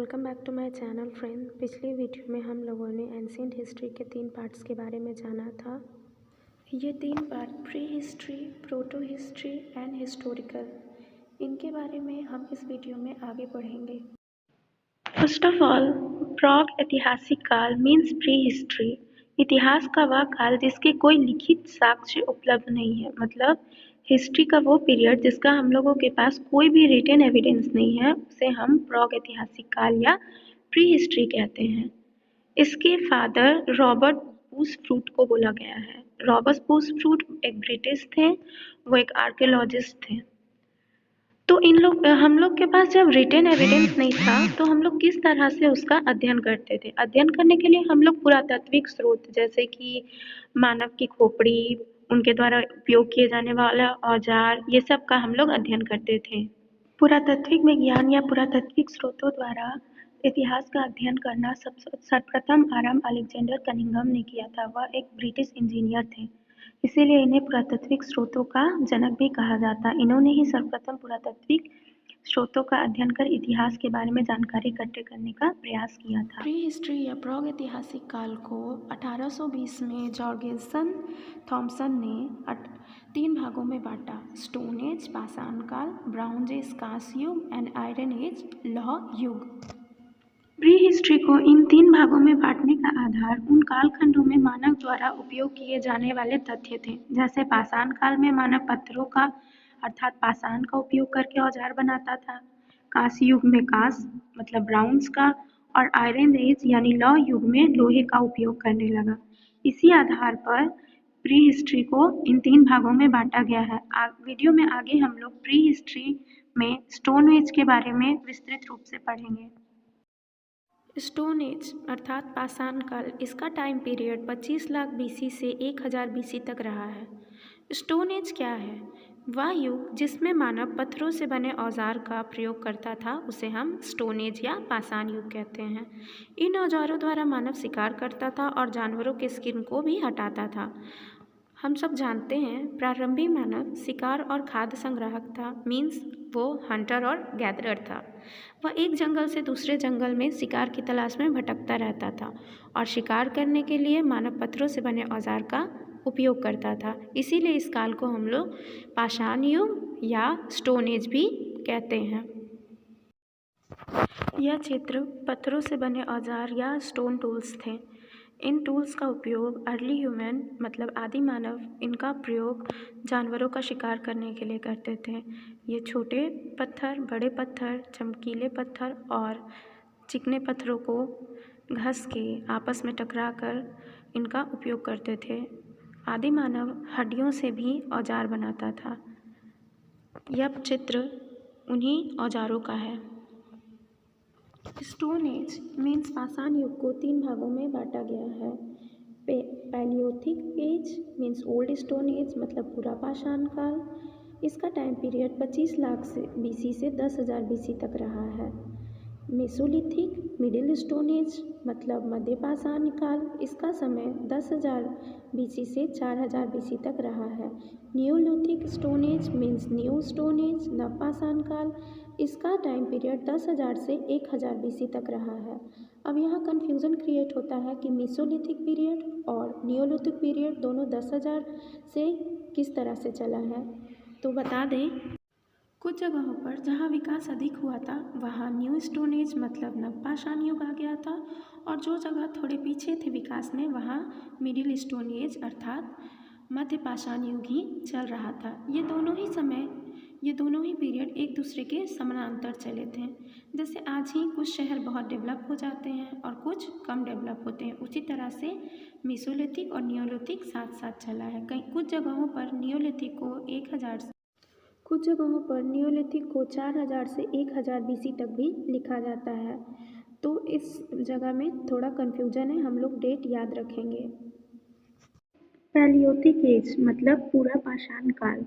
Welcome back to my channel friend. पिछली video में हम लोगों ने एंशिएंट हिस्ट्री के 3 पार्ट्स के बारे में जाना था। ये 3 part pre history, proto history and historical, इनके बारे में हम इस वीडियो में आगे बढ़ेंगे। फर्स्ट ऑफ ऑल, प्राग ऐतिहासिक काल मीन्स प्री हिस्ट्री। इतिहास का वह काल जिसके कोई लिखित साक्ष्य उपलब्ध नहीं है, मतलब हिस्ट्री का वो पीरियड जिसका हम लोगों के पास कोई भी रिटन एविडेंस नहीं है, उसे हम प्राग ऐतिहासिक काल या प्री हिस्ट्री कहते हैं। इसके फादर रॉबर्ट बूसफ्रूट को बोला गया है। रॉबर्ट बूसफ्रूट एक ब्रिटिश थे, वो एक आर्कियोलॉजिस्ट थे। तो हम लोग के पास जब रिटन एविडेंस नहीं था तो हम लोग किस तरह से उसका अध्ययन करते थे। अध्ययन करने के लिए हम लोग पुरातात्विक स्रोत जैसे कि मानव की खोपड़ी, उनके द्वारा उपयोग किए जाने वाला औजार, ये सब का हम लोग अध्ययन करते थे। पुरातात्विक विज्ञान या पुरातात्विक स्रोतों द्वारा इतिहास का अध्ययन करना सर्वप्रथम आरंभ अलेक्जेंडर कनिंघम ने किया था। वह एक ब्रिटिश इंजीनियर थे, इसीलिए इन्हें पुरातात्विक स्रोतों का जनक भी कहा जाता। इन्होंने ही सर्वप्रथम पुरातात्विक स्रोतों का अध्ययन कर इतिहास के बारे में जानकारी इकट्ठे करने का प्रयास किया था। प्री हिस्ट्री या प्राग ऐतिहासिक काल को 1820 में जॉर्गेसन थॉमसन ने 3 भागों में बांटा: स्टोन एज पाषाण काल, ब्राउंज एज कांस्य युग एंड आयरन एज लौह युग। प्री हिस्ट्री को इन 3 भागों में बांटने का आधार उन कालखंडों में मानव द्वारा उपयोग किए जाने वाले तथ्य थे। जैसे पाषाण काल में मानव पत्थरों का अर्थात पाषाण का उपयोग करके औजार बनाता था, कांस्य युग में कांस्य मतलब ब्राउन्स का, और आयरन एज यानी लौह युग में लोहे का उपयोग करने लगा। इसी आधार पर प्री हिस्ट्री को इन 3 भागों में बांटा गया है। वीडियो में आगे हम लोग प्री हिस्ट्री में स्टोन एज के बारे में विस्तृत रूप से पढ़ेंगे। स्टोन एज अर्थात पाषाण काल, इसका टाइम पीरियड 25 लाख बीसी से 1000 बीसी तक रहा है। स्टोन एज क्या है? वह युग जिसमें मानव पत्थरों से बने औजार का प्रयोग करता था, उसे हम स्टोन एज या पाषाण युग कहते हैं। इन औजारों द्वारा मानव शिकार करता था और जानवरों के स्किन को भी हटाता था। हम सब जानते हैं प्रारंभिक मानव शिकार और खाद्य संग्राहक था, मीन्स वो हंटर और गैदरर था। वह एक जंगल से दूसरे जंगल में शिकार की तलाश में भटकता रहता था और शिकार करने के लिए मानव पत्थरों से बने औजार का उपयोग करता था। इसीलिए इस काल को हम लोग पाषाण युग या स्टोन एज भी कहते हैं। यह क्षेत्र पत्थरों से बने औजार या स्टोन टूल्स थे। इन टूल्स का उपयोग अर्ली ह्यूमन मतलब आदि मानव इनका प्रयोग जानवरों का शिकार करने के लिए करते थे। ये छोटे पत्थर, बड़े पत्थर, चमकीले पत्थर और चिकने पत्थरों को घस के आपस में टकरा कर इनका उपयोग करते थे। आदि मानव हड्डियों से भी औजार बनाता था। यह चित्र उन्हीं औजारों का है। स्टोन एज मीन्स पाषाण युग को 3 भागों में बांटा गया है। Palaeolithic age means old stone age मतलब पूरा पाषाण काल, इसका टाइम पीरियड 25 लाख से बीसी से 10,000 बीसी तक रहा है। मेसोलिथिक मिडिल स्टोन एज मतलब मध्य पाषाण काल, इसका समय 10,000 बीसी से 4,000 बीसी तक रहा है। Neolithic stone age means new stone age नव पाषाण काल, इसका टाइम पीरियड 10,000 से 1,000 बीसी तक रहा है। अब यहाँ कन्फ्यूज़न क्रिएट होता है कि मेसोलिथिक पीरियड और नियोलिथिक पीरियड दोनों 10,000 से किस तरह से चला है। तो बता दें, कुछ जगहों पर जहाँ विकास अधिक हुआ था वहाँ न्यू स्टोन एज मतलब नवपाषाण युग आ गया था, और जो जगह थोड़े पीछे थे विकास में वहाँ मिडिल स्टोन एज अर्थात मध्य पाषाण युग ही चल रहा था। ये दोनों ही पीरियड एक दूसरे के समानांतर चले थे। जैसे आज ही कुछ शहर बहुत डेवलप हो जाते हैं और कुछ कम डेवलप होते हैं, उसी तरह से मेसोलिथिक और नियोलिथिक साथ साथ चला है। कुछ जगहों पर नियोलिथिक को 4,000 से 1,000 बीसी तक भी लिखा जाता है। तो इस जगह में थोड़ा कन्फ्यूजन है, हम लोग डेट याद रखेंगे। पैलियोथिक एज मतलब पूरा पाषाण काल।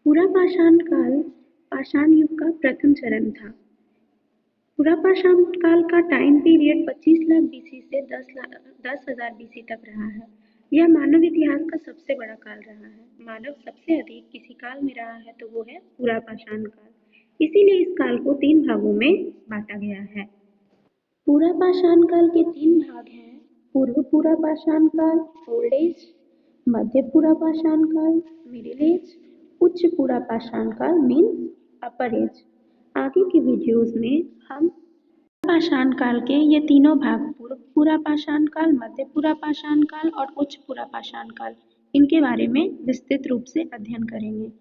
पूरा पाषाण काल पाषाण युग का प्रथम चरण था। पूरा पाषाण काल का टाइम पीरियड 25 लाख बीसी से 10,000 बीसी तक रहा है। यह मानव इतिहास का सबसे बड़ा काल रहा है। मानव सबसे अधिक किसी काल में रहा है तो वो है पूरा पाषाण काल। इसीलिए इस काल को 3 भागों में बांटा गया है। पूरा पाषाण काल के 3 भाग हैं। पूर्व पूरा पाषाण काल, ओल्ड एज, मध्य पूरा पाषाण काल, मिडिल एज, उच्च पूरा पाषाण काल मीन्स अपर एज। आगे की वीडियोस में हम पाषाण काल के ये तीनों भाग पूर्व पूरा पाषाण काल, मध्य पूरा पाषाण काल और उच्च पूरा पाषाण काल इनके बारे में विस्तृत रूप से अध्ययन करेंगे।